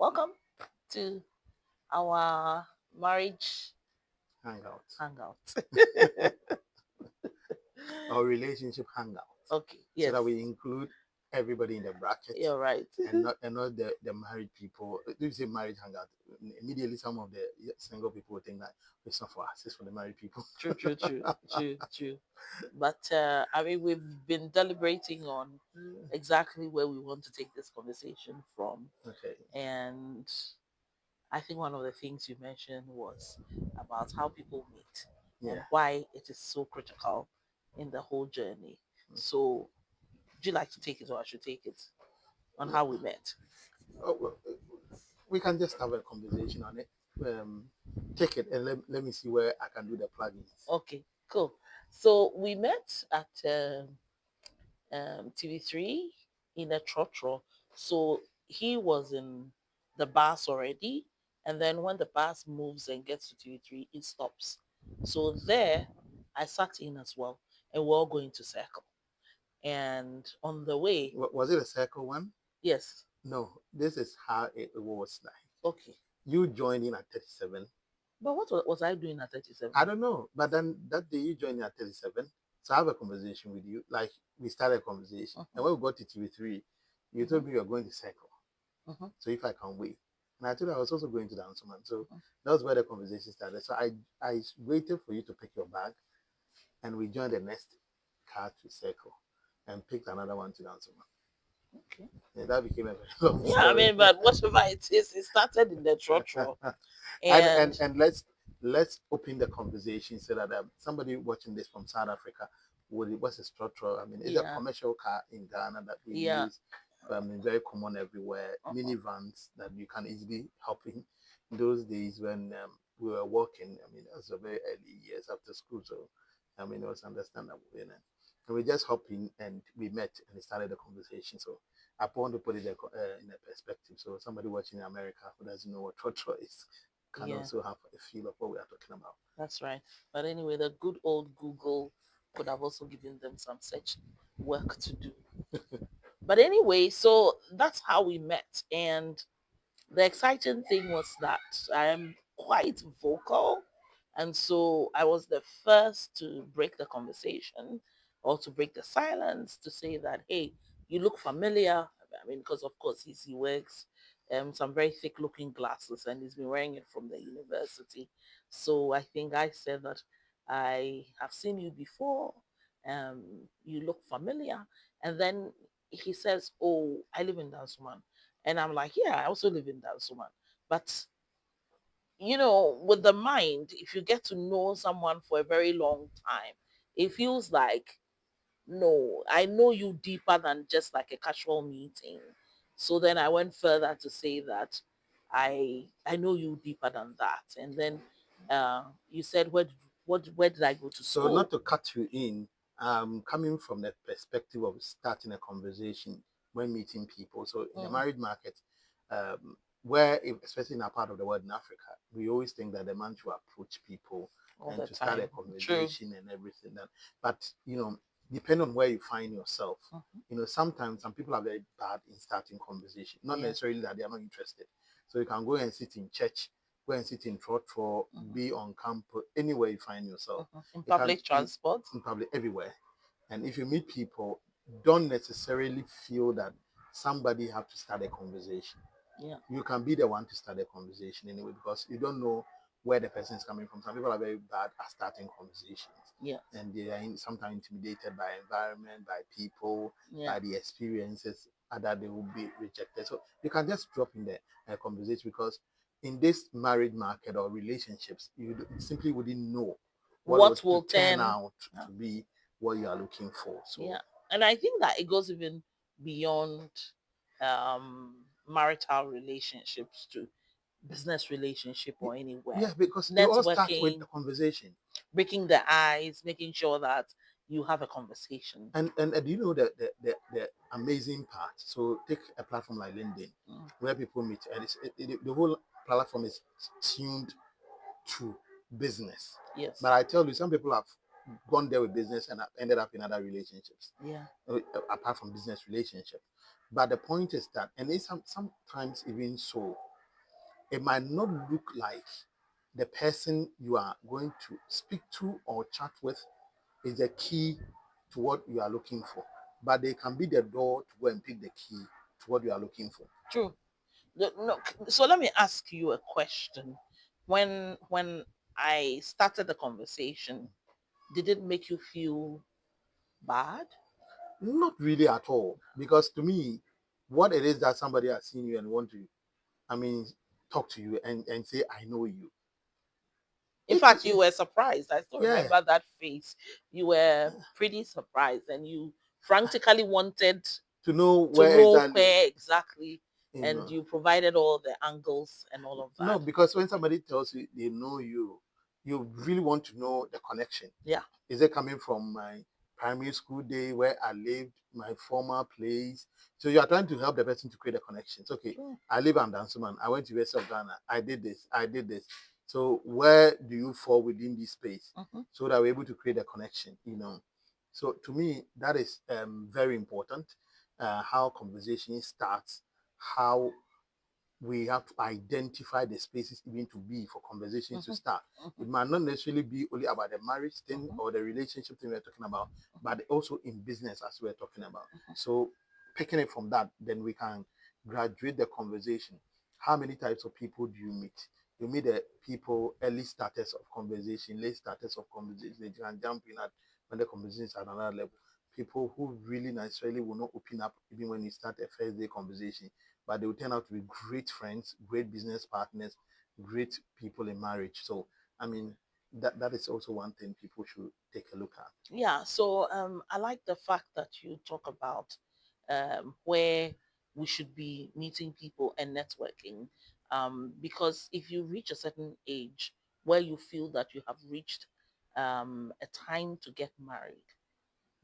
Welcome to our marriage Hangout hangout. or relationship hangout, Okay, so yes, that we include everybody in the bracket you're right. and not the married people. Do you say marriage hangout? Immediately, some of the single people will think that it's not for us; it's for the married people. True, true, true, true, true. But I mean, we've been deliberating on exactly where we want to take this conversation from, Okay. and I think one of the things you mentioned was about how people meet and Yeah. why it is so critical in the whole journey. So, would you like to take it, or I should take it on how we met? Oh, well, we can just have a conversation on it. Um, take it and let me see where I can do the plugins. Okay, cool. So we met at TV3 in a Trotro. So he was in the bus already, and then when the bus moves and gets to TV3, it stops. So there, I sat in as well, and we're all going to circle. And on the way, Was it a circle one? yes, No, this is how it was like. okay. You joined in at 37. But what was I doing at 37? I don't know. But then that day you joined in at 37. So I have a conversation with you. Like we started a conversation. Uh-huh, And when we got to TV3, you uh-huh, told me you were going to cycle. uh-huh, So if I can wait. And I told you I was also going to dance man. So uh-huh. that was where the conversation started. So I waited for you to pick your bag and we joined the next car to circle and picked another one to dance man. Okay. And that became a very long Yeah, I story. mean, but whatever it is, it started in the Trotro. and, And and and let's open the conversation so that somebody watching this from South Africa would what's a structure? I mean, it's a yeah, commercial car in Ghana that we yeah, use. Very common everywhere. uh-huh, Minivans that you can easily hop in. Those days when we were working, I mean, it was a very early years after school, so I mean, it was understandable, you know. And we just hopped in and we met and started the conversation. So I want to put it in a perspective. So somebody watching in America who doesn't know what Trotro is can yeah, also have a feel of what we are talking about. that's right. But anyway, the good old Google could have also given them some such work to do. But anyway, so that's how we met. And the exciting thing was that I am quite vocal. And so I was the first to break the conversation or to break the silence to say that, hey, you look familiar. I mean, because of course he wears some very thick looking glasses and he's been wearing it from the university. So I think I said that I have seen you before. Um, you look familiar. And then he says, oh, I live in Dansuman. And I'm like, yeah, I also live in Dansuman. But with the mind, if you get to know someone for a very long time, it feels like, no, I know you deeper than just like a casual meeting. So then I went further to say that I know you deeper than that. And then you said, where did I go to So not school? to cut you in, coming from the perspective of starting a conversation when meeting people. So in the Mm, married market, where especially in our part of the world in Africa, we always think that the man should approach people all and the to start a time. True. conversation and everything. But depending on where you find yourself, Mhm, sometimes some people are very bad in starting conversation. Not yeah. necessarily that they are not interested. So you can go and sit in church, go and sit in Trotro, Mhm, be on campus, anywhere you find yourself. mhm. In You can public transport. in public everywhere. And if you meet people, don't necessarily feel that somebody have to start a conversation. Yeah. You can be the one to start a conversation anyway because you don't know where the person is coming from. Some people are very bad at starting conversations Yes. and they are sometimes intimidated by environment, by people, Yeah. by the experiences, and that they will be rejected. So you can just drop in the conversation because in this married market or relationships, you simply wouldn't know what What was to will turn turn? out to be what you are looking for. So Yeah. And I think that it goes even beyond marital relationships to business relationship or anywhere. yeah, because it all starts with a Networking, conversation. breaking the ice, making sure that you have a conversation. And you know the amazing part. So take a platform like LinkedIn, Mm, where people meet, and the whole platform is tuned to business. yes. But I tell you, some people have gone there with business and have ended up in other relationships, Yeah. apart from business relationships. But the point is that, and it's sometimes even so. it might not look like the person you are going to speak to or chat with is the key to what you are looking for, but they can be the door to go and pick the key to what you are looking for. True. No, so let me ask you a question. When I started the conversation, did it make you feel bad? Not really at all, because to me, what it is that somebody has seen you and want to, I mean, talk to you and say, I know you. In It, fact, you it, were surprised. I still yeah, remember that face. You were pretty surprised, and you frantically wanted to know to where know exactly, where exactly, you and know. you provided all the angles and all of No, that. because when somebody tells you they know you, you really want to know the connection. Yeah. Is it coming from my primary school day where I lived, my former place? So you are trying to help the person to create a connection. It's okay. True. I live in Dansuman. I went to West of Ghana. I did this. I did this. So where do you fall within this space? Mhm. So that we're able to create a connection, So to me, that is very important. How conversation starts, how we have to identify the spaces even to be for conversations to Mhm. start. Mhm. It might not necessarily be only about the marriage thing Mhm. or the relationship thing we're talking about, Mhm. but also in business as we're talking about. Mhm. So picking it from that, then we can graduate the conversation. How many types of people do you meet? You meet the people, early starters of conversation, late starters of conversation. They can jump in at when the conversation is at another level. People who really necessarily will not open up even when you start a first day conversation, but they will turn out to be great friends, great business partners, great people in marriage. So, I mean, that is also one thing people should take a look at. Yeah, so I like the fact that you talk about where we should be meeting people and networking, because if you reach a certain age where you feel that you have reached a time to get married,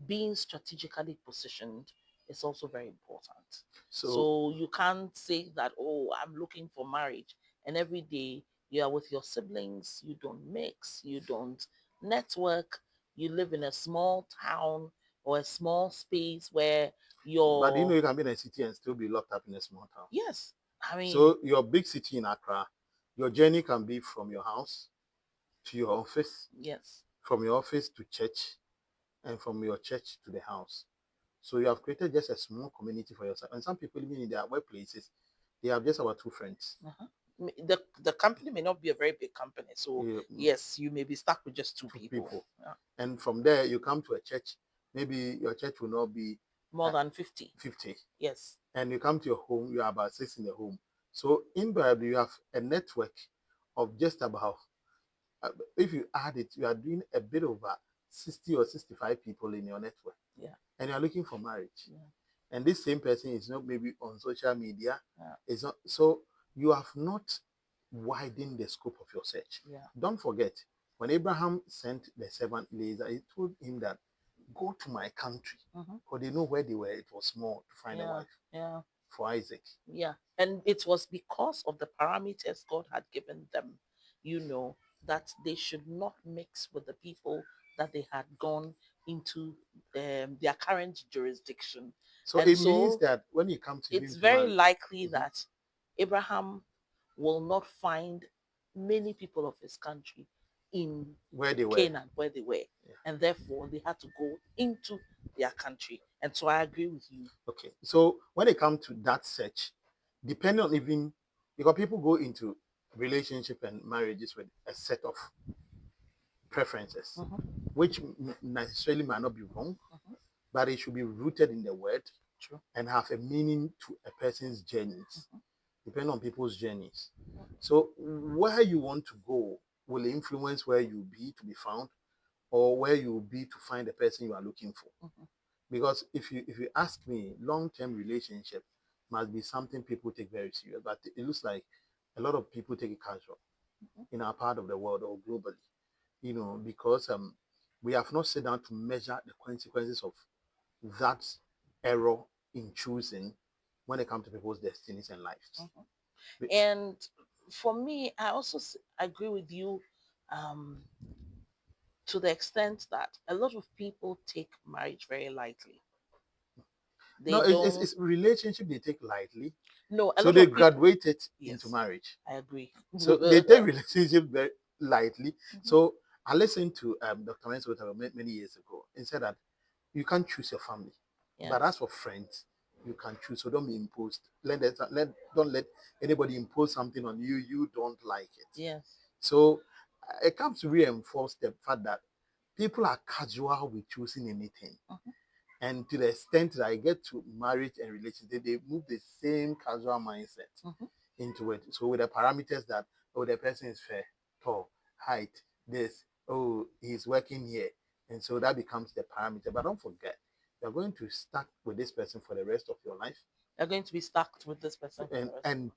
being strategically positioned is also very important. So, So you can't say that, oh, I'm looking for marriage, and every day you are with your siblings, you don't mix, you don't network, you live in a small town or a small space where but you know, you're, you can be in a city and still be locked up in a small town. yes, I mean, So, your big city in Accra, your journey can be from your house to your office, yes. from your office to church, and from your church to the house. So, you have created just a small community for yourself. And some people, even in their workplaces, they have just about two friends. Uh-huh. The company may not be a very big company, so Yeah, yes, you may be stuck with just two two people. people. Yeah. And from there, you come to a church. Maybe your church will not be More uh, than 50. 50. Yes. And you come to your home, you are about six in the home. So, invariably, you have a network of just about, uh, if you add it, you are doing a bit over 60 or 65 people in your network. Yeah. And you're looking for marriage. Yeah. And this same person is not maybe on social media. Yeah. It's not, so you have not widened the scope of your search. Yeah. Don't forget, when Abraham sent the servant Eliezer, he told him that go to my country, Mm-hmm. because they know where they were. It was small to find a Yeah. wife Yeah. for Isaac. Yeah. And it was because of the parameters God had given them, you know, that they should not mix with the people that they had gone into their current jurisdiction. So And it means so that when it comes even it's to very marriage, likely mhm, that Abraham will not find many people of his country in where they were. Canaan where they were. Yeah. And therefore, they had to go into their country. And so I agree with you. Okay. So when it comes to that search, depending on even, because people go into relationship and marriages with a set of preferences, Mm-hmm. which necessarily might not be wrong, Mm-hmm. but it should be rooted in the word True. and have a meaning to a person's journeys, Mm-hmm. depending on people's journeys. So where you want to go will influence where you'll be to be found or where you'll be to find the person you are looking for. Mm-hmm. Because if you ask me, long-term relationship must be something people take very serious. But it looks like a lot of people take it casual Mm-hmm. in our part of the world or globally, because we have not sat down to measure the consequences of that error in choosing when it comes to people's destinies and lives. Mm-hmm. And for me, I also agree with you um, to the extent that a lot of people take marriage very lightly. No, They it's, it's, don't, it's relationship they take lightly. No, a So lot they of people. graduated into Yes, marriage. I agree. So they take relationship very lightly. Mhm. So I listened to Dr. Mensa many years ago and said that you can't choose your family, but as Yes, for friends, you can choose. So don't be imposed. Don't let anybody impose something on you. You don't like it. yes. So it comes to reinforce the fact that people are casual with choosing anything. Mhm, And to the extent that I get to marriage and relationship, they move the same casual mindset mhm. into it. So with the parameters that, oh, the person is fair, tall, height, this, oh, he's working here. And so that becomes the parameter. But don't forget, you're going to stuck with this person for the rest of your life. You're going to be stuck with this person for the And rest. and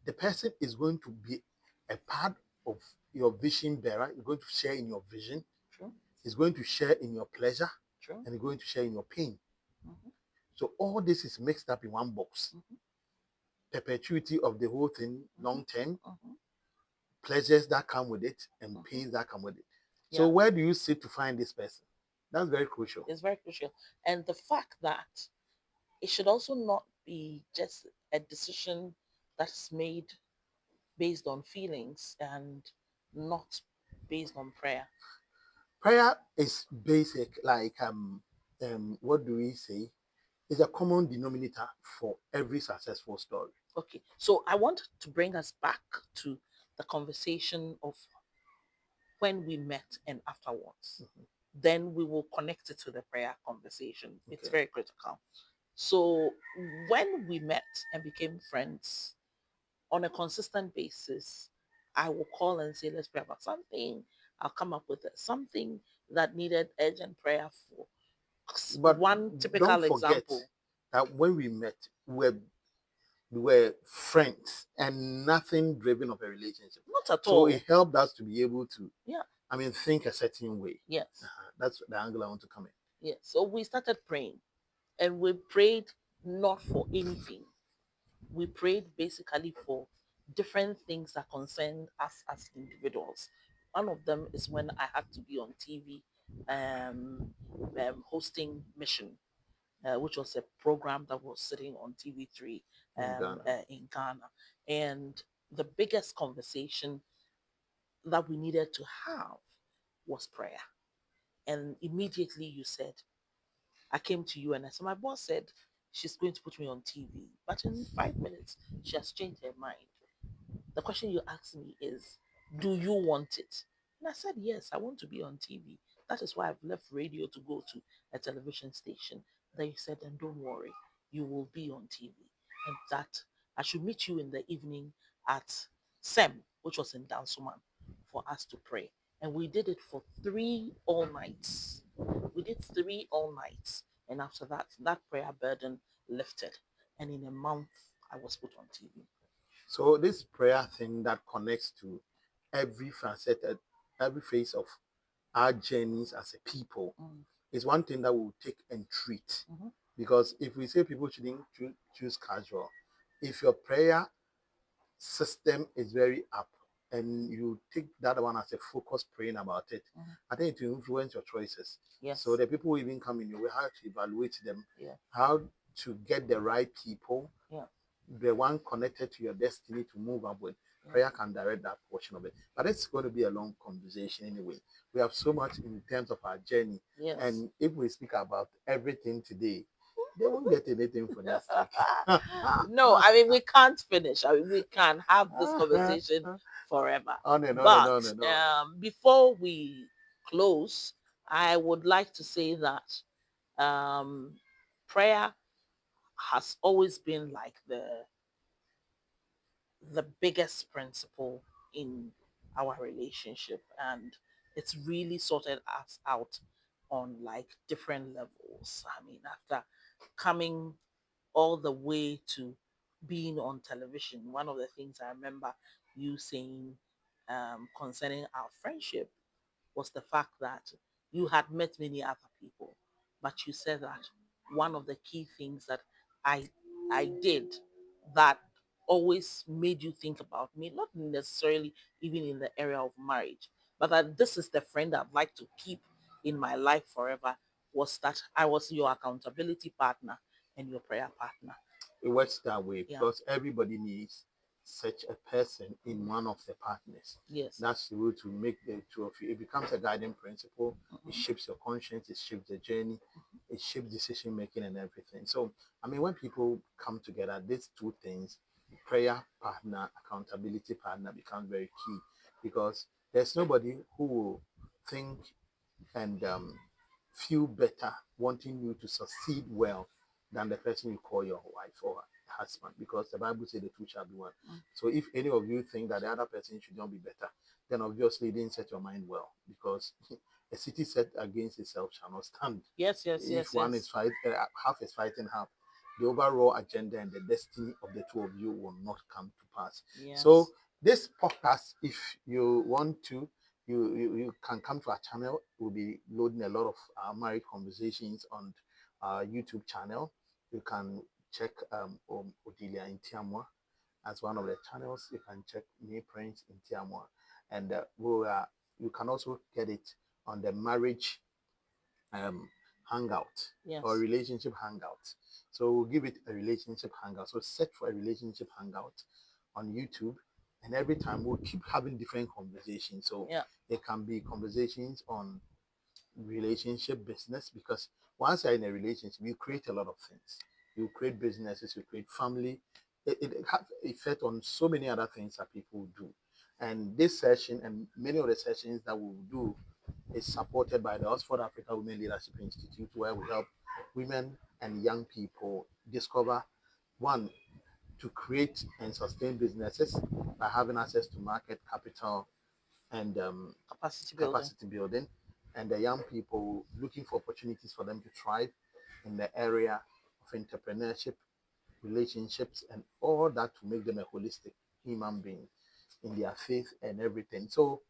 the person is going to be a part of your vision bearer. You're going to share in your vision. True, He's going to share in your pleasure, true. and he's going to share in your pain. Mhm, So all this is mixed up in one box. mhm, Perpetuity of the whole thing, mhm, long term, mhm, pleasures that come with it, and mhm. pains that come with it. So Yeah, where do you sit to find this person? That's very crucial. it's very crucial. And the fact that it should also not be just a decision that's made based on feelings and not based on prayer. Prayer is basic, like what do we say? It's a common denominator for every successful story. Okay, so I want to bring us back to the conversation of when we met and afterwards. Mhm. Then we will connect it to the prayer conversation. It's Okay. very critical. So when we met and became friends on a consistent basis, I will call and say, let's pray about something. I'll come up with something that needed urgent prayer for. But One don't typical forget example, that when we met, we were friends and nothing driven of a relationship. not at So all. it helped us to be able to, Yeah, think a certain way. yes, That's the angle I want to come in. yes. So we started praying and we prayed not for anything. We prayed basically for different things that concern us as individuals. One of them is when I had to be on TV hosting Mission, which was a program that was sitting on TV3 In Ghana. in Ghana. And the biggest conversation that we needed to have was prayer. And immediately you said, I came to you and I said, my boss said she's going to put me on TV. But in 5 minutes, she has changed her mind. The question you asked me is, do you want it? And I said, yes, I want to be on TV. That is why I've left radio to go to a television station. Then you said, and don't worry, you will be on TV. And that I should meet you in the evening at SEM, which was in Dansuman, for us to pray. And we did it for 3 all nights. We did 3 all nights. And after that, that prayer burden lifted. And in a month, I was put on TV. So this prayer thing that connects to every facet, every phase of our journeys as a people Mm, is one thing that we'll take and treat. mhm. Because if we say people shouldn't choose casual, if your prayer system is very up and you take that one as a focus praying about it, Mhm. I think it will influence your choices. So Yes. the people who even come in your way, how to evaluate them, Yeah. how to get the right people, Yeah. the one connected to your destiny to move up with. Yeah. Prayer can direct that portion of it. But it's going to be a long conversation anyway. We have so much in terms of our journey. Yes. And if we speak about everything today, they won't get anything for next week. No, I mean we can't finish. I mean we can have this conversation forever. On and on and But on and on. before we close, I would like to say that um, prayer has always been like the biggest principle in our relationship, and it's really sorted us out on like different levels. I mean, after coming all the way to being on television, one of the things I remember you saying concerning our friendship was the fact that you had met many other people, but you said that one of the key things that I I did that always made you think about me, not necessarily even in the area of marriage, but that this is the friend I'd like to keep in my life forever, was that I was your accountability partner and your prayer partner. It works that way Yeah. because everybody needs such a person in one of the partners. Yes. That's the way to make the two of you. It becomes a guiding principle. It Mhm. shapes your conscience. It shapes the journey. It shapes decision making and everything. So, I mean, when people come together, these two things, prayer partner, accountability partner, becomes very key because there's nobody who will think and feel better wanting you to succeed well than the person you call your wife or husband because the Bible says the two shall be one. Mm. So if any of you think that the other person should not be better, then obviously you didn't set your mind well because a city set against itself shall not stand. Yes, yes, If yes, one is yes. fight, half is fighting half, the overall agenda and the destiny of the two of you will not come to pass. So Yes. this podcast, if you want to, you can come to our channel. We'll be loading a lot of married conversations on our YouTube channel. You can check Odelia in Tiamwa as one of the channels. You can check me Prince in Tiamwa, and you can also get it on the marriage um, hangout or Yes. relationship hangout. So we'll give it a relationship hangout. So search for a relationship hangout on YouTube, and every time we'll keep having different conversations. So Yeah. it can be conversations on relationship business because once you're in a relationship, you create a lot of things. You create businesses, you create family. It has effect on so many other things that people do. And this session and many of the sessions that we will do is supported by the Oxford Africa Women Leadership Institute, where we help women and young people discover one to create and sustain businesses by having access to market capital and Capacity building. capacity building, and the young people looking for opportunities for them to thrive in the area of entrepreneurship, relationships, and all that to make them a holistic human being in their faith and everything. So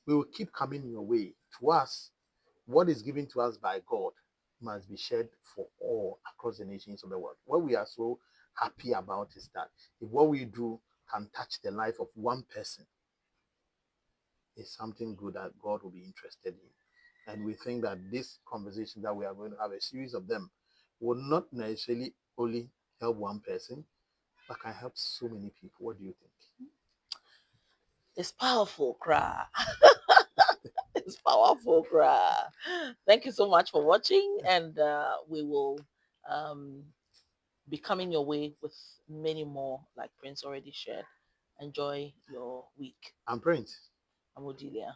we will keep coming your way. To us, what is given to us by God must be shared for all across the nations of the world. What we are so happy about is that if what we do can touch the life of one person, it's something good that God will be interested in. And we think that this conversation that we are going to have, a series of them, will not necessarily only help one person, but can help so many people. What do you think? It's powerful, cry. It's powerful, cry. Thank you so much for watching, and we will um, be coming your way with many more, like Prince already shared. Enjoy your week. I'm Prince. I'm Odelia.